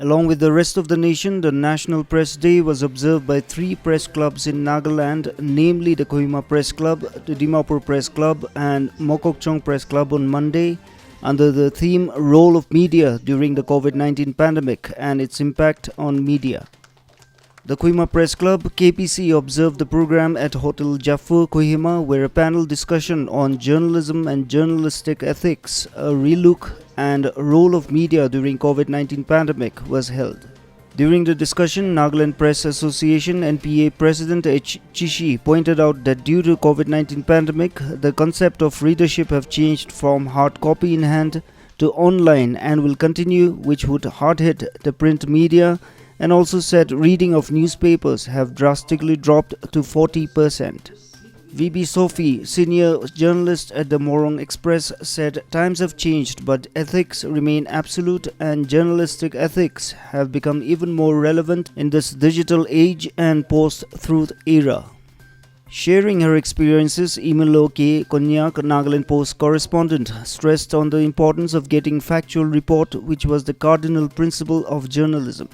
Along with the rest of the nation, the National Press Day was observed by 3 press clubs in Nagaland, namely the Kohima Press Club, the Dimapur Press Club and Mokokchung Press Club on Monday, under the theme Role of Media during the COVID-19 pandemic and its impact on media. The Kohima Press Club KPC observed the program at Hotel Jaffur, Kohima, where a panel discussion on journalism and journalistic ethics, a relook and role of media during COVID-19 pandemic was held. During the discussion, Nagaland Press Association NPA President H. Chishi pointed out that due to COVID-19 pandemic, the concept of readership have changed from hard copy in hand to online and will continue, which would hard hit the print media, and also said reading of newspapers have drastically dropped to 40%. VB Sophie, senior journalist at the Morong Express, said times have changed but ethics remain absolute and journalistic ethics have become even more relevant in this digital age and post-truth era. Sharing her experiences, Imalo K. Konyak, Nagaland Post correspondent, stressed on the importance of getting factual report, which was the cardinal principle of journalism.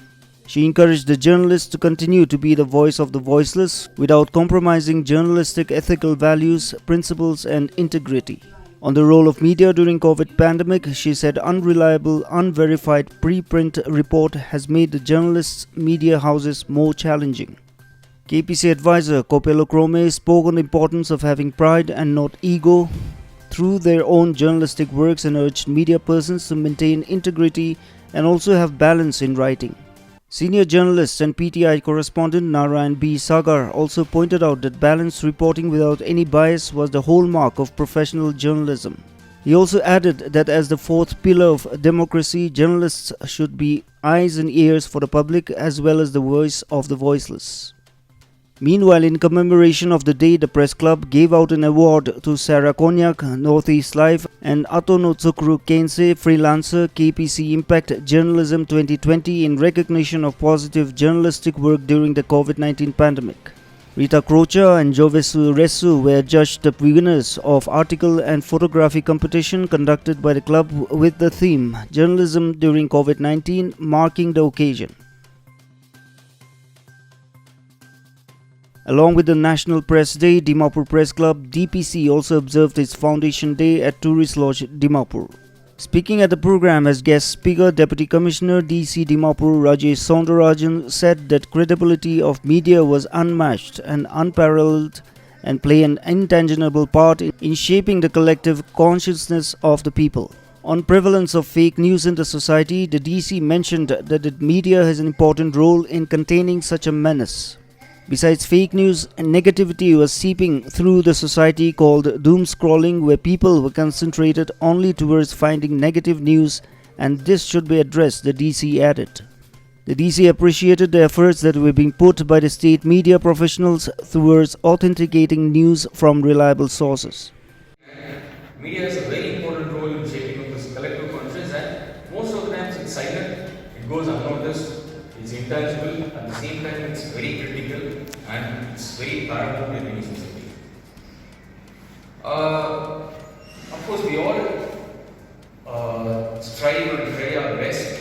She encouraged the journalists to continue to be the voice of the voiceless without compromising journalistic ethical values, principles and integrity. On the role of media during COVID pandemic, she said unreliable, unverified preprint report has made the journalists' media houses more challenging. KPC advisor Kopelo Krome spoke on the importance of having pride and not ego through their own journalistic works and urged media persons to maintain integrity and also have balance in writing. Senior journalist and PTI correspondent Narayan B. Sagar also pointed out that balanced reporting without any bias was the hallmark of professional journalism. He also added that as the fourth pillar of democracy, journalists should be eyes and ears for the public as well as the voice of the voiceless. Meanwhile, in commemoration of the day, the Press Club gave out an award to Sarah Konyak, Northeast Live, and Atono Tsukru Kense, freelancer, KPC Impact Journalism 2020 in recognition of positive journalistic work during the COVID-19 pandemic. Rita Crocha and Jovesu Resu were judged the winners of article and photography competition conducted by the club with the theme Journalism during COVID-19, marking the occasion. Along with the National Press Day, Dimapur Press Club DPC also observed its Foundation Day at Tourist Lodge, Dimapur. Speaking at the program as guest speaker, Deputy Commissioner DC Dimapur Rajesh Soundarajan said that credibility of media was unmatched and unparalleled and play an intangible part in shaping the collective consciousness of the people. On prevalence of fake news in the society, the DC mentioned that the media has an important role in containing such a menace. Besides fake news, negativity was seeping through the society called doom scrolling, where people were concentrated only towards finding negative news, and this should be addressed, the DC added. The DC appreciated the efforts that were being put by the state media professionals towards authenticating news from reliable sources. Media has a very important role in shaping up this collective conscience, and most of the times it's silent, it goes unnoticed. It's intangible, at the same time it's very critical and it's very paramount in any society. Of course, we all strive and try our best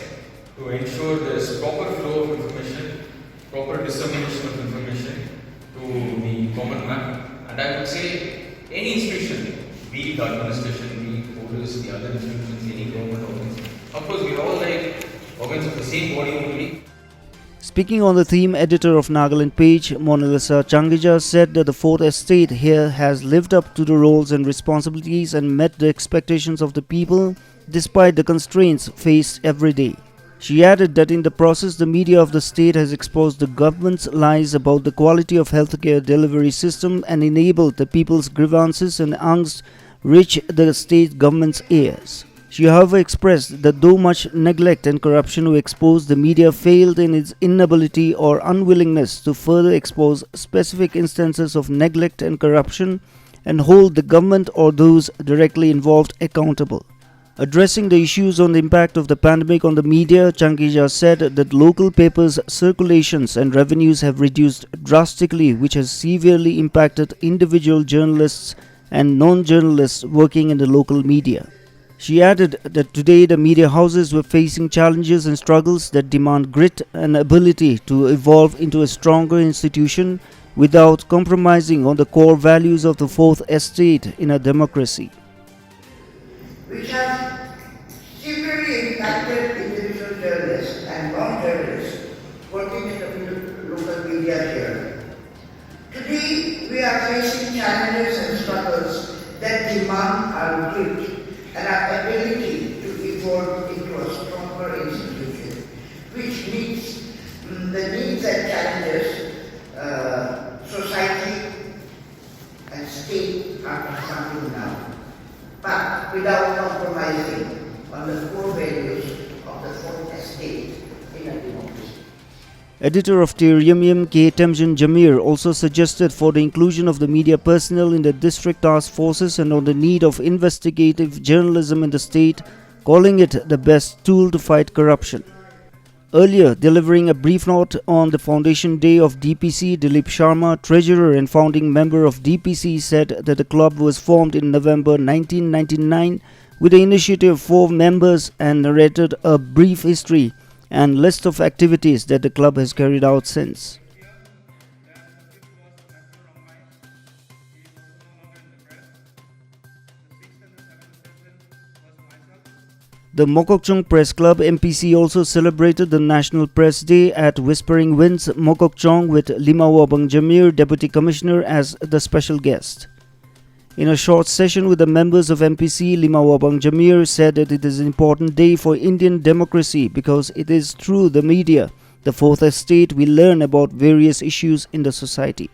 to ensure there is proper flow of information, proper dissemination of information to the common man. And I would say any institution, be it administration, be it police, the other institutions, any government organs, of course we are all like organs of the same body only. Speaking on the theme, editor of Nagaland page, Monalisa Changija said that the Fourth Estate here has lived up to the roles and responsibilities and met the expectations of the people despite the constraints faced every day. She added that in the process, the media of the state has exposed the government's lies about the quality of healthcare delivery system and enabled the people's grievances and angst reach the state government's ears. She however expressed that though much neglect and corruption were exposed, the media failed in its inability or unwillingness to further expose specific instances of neglect and corruption and hold the government or those directly involved accountable. Addressing the issues on the impact of the pandemic on the media, Chankija said that local papers' circulations and revenues have reduced drastically, which has severely impacted individual journalists and non-journalists working in the local media. She added that today the media houses were facing challenges and struggles that demand grit and ability to evolve into a stronger institution without compromising on the core values of the fourth estate in a democracy. Which have severely impacted individual journalists and non-journalists working in the local media here. Today, we are facing challenges and struggles that demand our grit and our ability to evolve into a stronger institution, which meets the needs and challenges society and state are confronting now, but without compromising on the core values of the fourth estate in a democracy. Editor of Tir Yim Yim K. Temjin Jamir also suggested for the inclusion of the media personnel in the district task forces and on the need of investigative journalism in the state, calling it the best tool to fight corruption. Earlier, delivering a brief note on the foundation day of DPC, Dilip Sharma, treasurer and founding member of DPC, said that the club was formed in November 1999 with the initiative of 4 members and narrated a brief history and list of activities that the club has carried out since. The Mokokchung Press Club MPC also celebrated the National Press Day at Whispering Winds, Mokokchung, with Limawabang Jamir, Deputy Commissioner, as the special guest. In a short session with the members of MPC, Limawabang Jamir said that it is an important day for Indian democracy because it is through the media, the fourth estate, we learn about various issues in the society.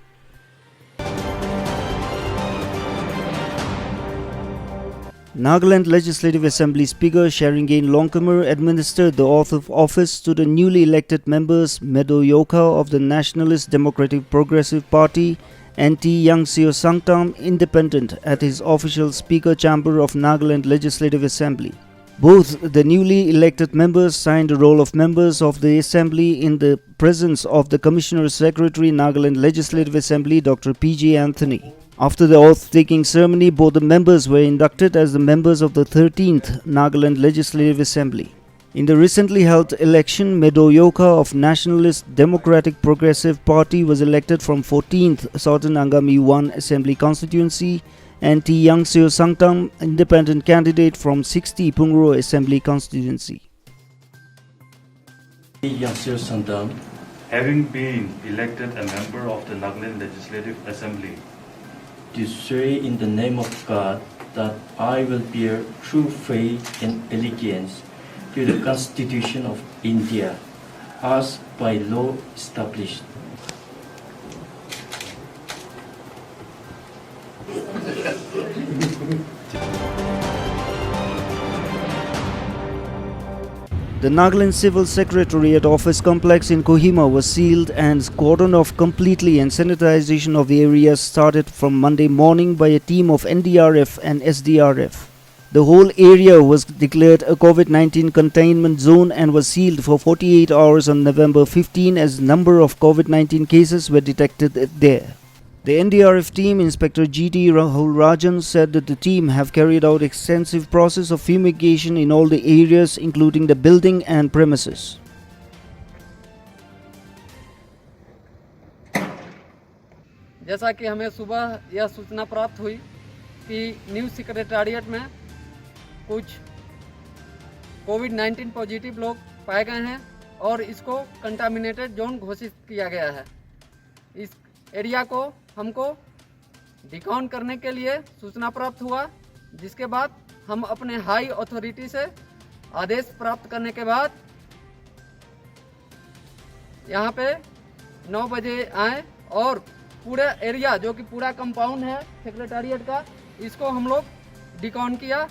Nagaland Legislative Assembly Speaker Sharingain Longkamer administered the oath of office to the newly elected members Medo Yoka of the Nationalist Democratic Progressive Party and T. Yangseo Sangtam Independent at his official Speaker Chamber of Nagaland Legislative Assembly. Both the newly elected members signed the roll of members of the Assembly in the presence of the Commissioner Secretary Nagaland Legislative Assembly Dr. P.J. Anthony. After the oath-taking ceremony, both the members were inducted as the members of the 13th Nagaland Legislative Assembly. In the recently held election, Medo Yoka of Nationalist Democratic Progressive Party was elected from 14th Southern Angami 1 Assembly constituency and T. Yangseo Sangtam, independent candidate from 60 Pungro Assembly constituency. T. Yangseo Sangtam, having been elected a member of the Nagaland Legislative Assembly, do swear in the name of God that I will bear true faith and allegiance to the Constitution of India as by law established. The Nagaland Civil Secretariat Office complex in Kohima was sealed and cordoned off completely, and sanitization of the area started from Monday morning by a team of NDRF and SDRF. The whole area was declared a COVID-19 containment zone and was sealed for 48 hours on November 15 as number of COVID-19 cases were detected there. The NDRF team, Inspector G.T. Rahul Rajan, said that the team have carried out extensive process of fumigation in all the areas including the building and premises. जैसा कि हमें सुबह यह सूचना प्राप्त हुई कि new secretariat में कुछ कोविड-19 पॉजिटिव लोग पाए गए हैं और इसको कंटामिनेटेड जोन घोषित किया गया है। इस एरिया को हमको डिकाउंट करने के लिए सूचना प्राप्त हुआ, जिसके बाद हम अपने हाई अथॉरिटी से आदेश प्राप्त करने के बाद यहाँ पे 9 बजे आए और पूरा एरिया जो कि पूरा कंपाउंड है सेक्रेटेरिएट का, इसको हम लोग डिकाउंट किया।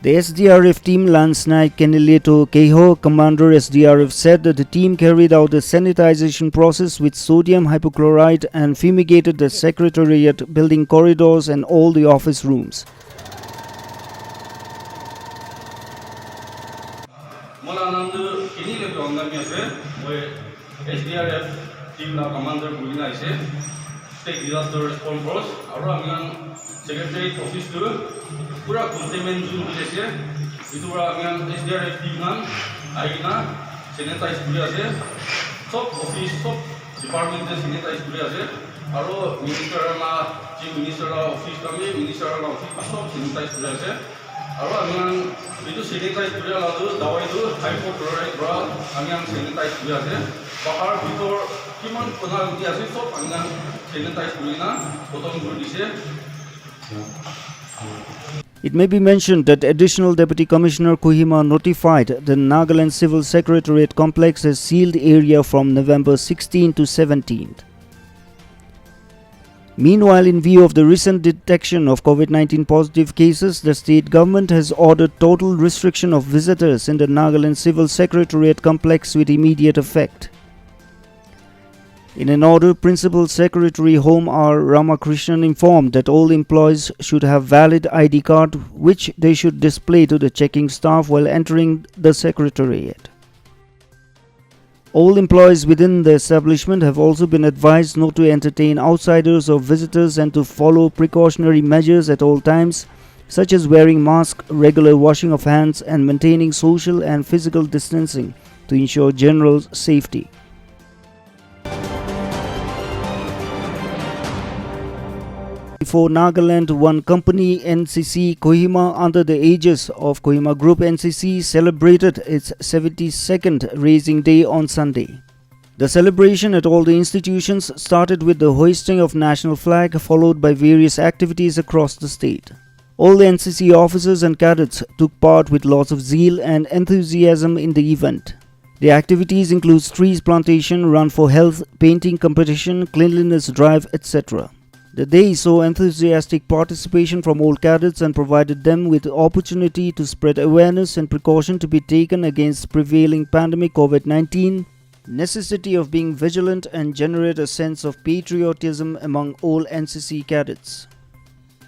The SDRF team Lance Naik Kenileto Keho, Commander SDRF, said that the team carried out a sanitization process with sodium hypochlorite and fumigated the secretariat building corridors and all the office rooms. SDRF team commander Bulina state disaster response force, Secretary office to pura containment zone itu bara amian SDR team nan aina sanitize kuri ase sob office sob department je sanitize kuri ase aro minister na chief minister office kami minister na office sob sanitize kuri ase aro amian itu sanitize kuri ala tu dawai tu hypochlorite bra amian sanitize kuri ase bahar bitor kiman kona uti ase sob amian sanitize kuri na bottom kuri dise. It may be mentioned that Additional Deputy Commissioner Kohima notified the Nagaland Civil Secretariat complex as sealed area from November 16 to 17th. Meanwhile, in view of the recent detection of COVID-19 positive cases, the state government has ordered total restriction of visitors in the Nagaland Civil Secretariat complex with immediate effect. In an order, Principal Secretary Home R. Ramakrishnan informed that all employees should have valid ID card which they should display to the checking staff while entering the Secretariat. All employees within the establishment have also been advised not to entertain outsiders or visitors and to follow precautionary measures at all times, such as wearing masks, regular washing of hands, and maintaining social and physical distancing to ensure general safety. For Nagaland, one company, NCC Kohima, under the aegis of Kohima Group NCC, celebrated its 72nd Raising Day on Sunday. The celebration at all the institutions started with the hoisting of national flag, followed by various activities across the state. All the NCC officers and cadets took part with lots of zeal and enthusiasm in the event. The activities include trees plantation, run for health, painting competition, cleanliness drive, etc. The day saw enthusiastic participation from all cadets and provided them with the opportunity to spread awareness and precaution to be taken against prevailing pandemic COVID-19, necessity of being vigilant and generate a sense of patriotism among all NCC cadets.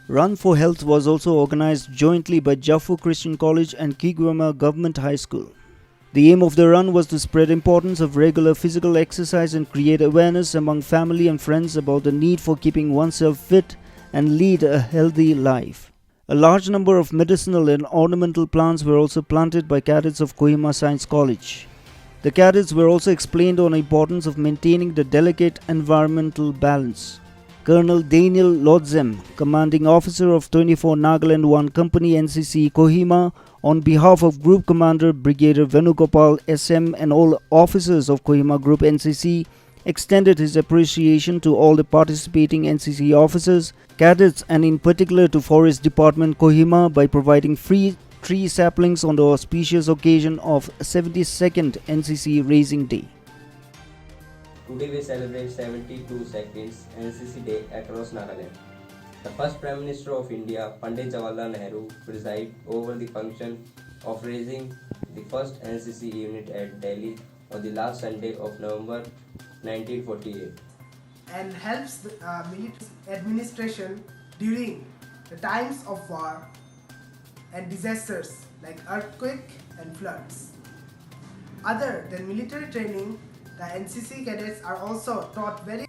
Run for Health was also organized jointly by Jaffu Christian College and Kigwama Government High School. The aim of the run was to spread importance of regular physical exercise and create awareness among family and friends about the need for keeping oneself fit and lead a healthy life. A large number of medicinal and ornamental plants were also planted by cadets of Kohima Science College. The cadets were also explained on the importance of maintaining the delicate environmental balance. Colonel Daniel Lodzem, commanding officer of 24 Nagaland 1 Company NCC Kohima, on behalf of Group Commander Brigadier Venugopal SM and all officers of Kohima Group NCC, extended his appreciation to all the participating NCC officers, cadets and in particular to Forest Department Kohima by providing free tree saplings on the auspicious occasion of 72nd NCC Raising Day. Today we celebrate 72nd NCC Day across Nagaland. The first Prime Minister of India, Pandit Jawaharlal Nehru, presided over the function of raising the first NCC unit at Delhi on the last Sunday of November 1948. And helps the military administration during the times of war and disasters like earthquake and floods. Other than military training, the NCC cadets are also taught very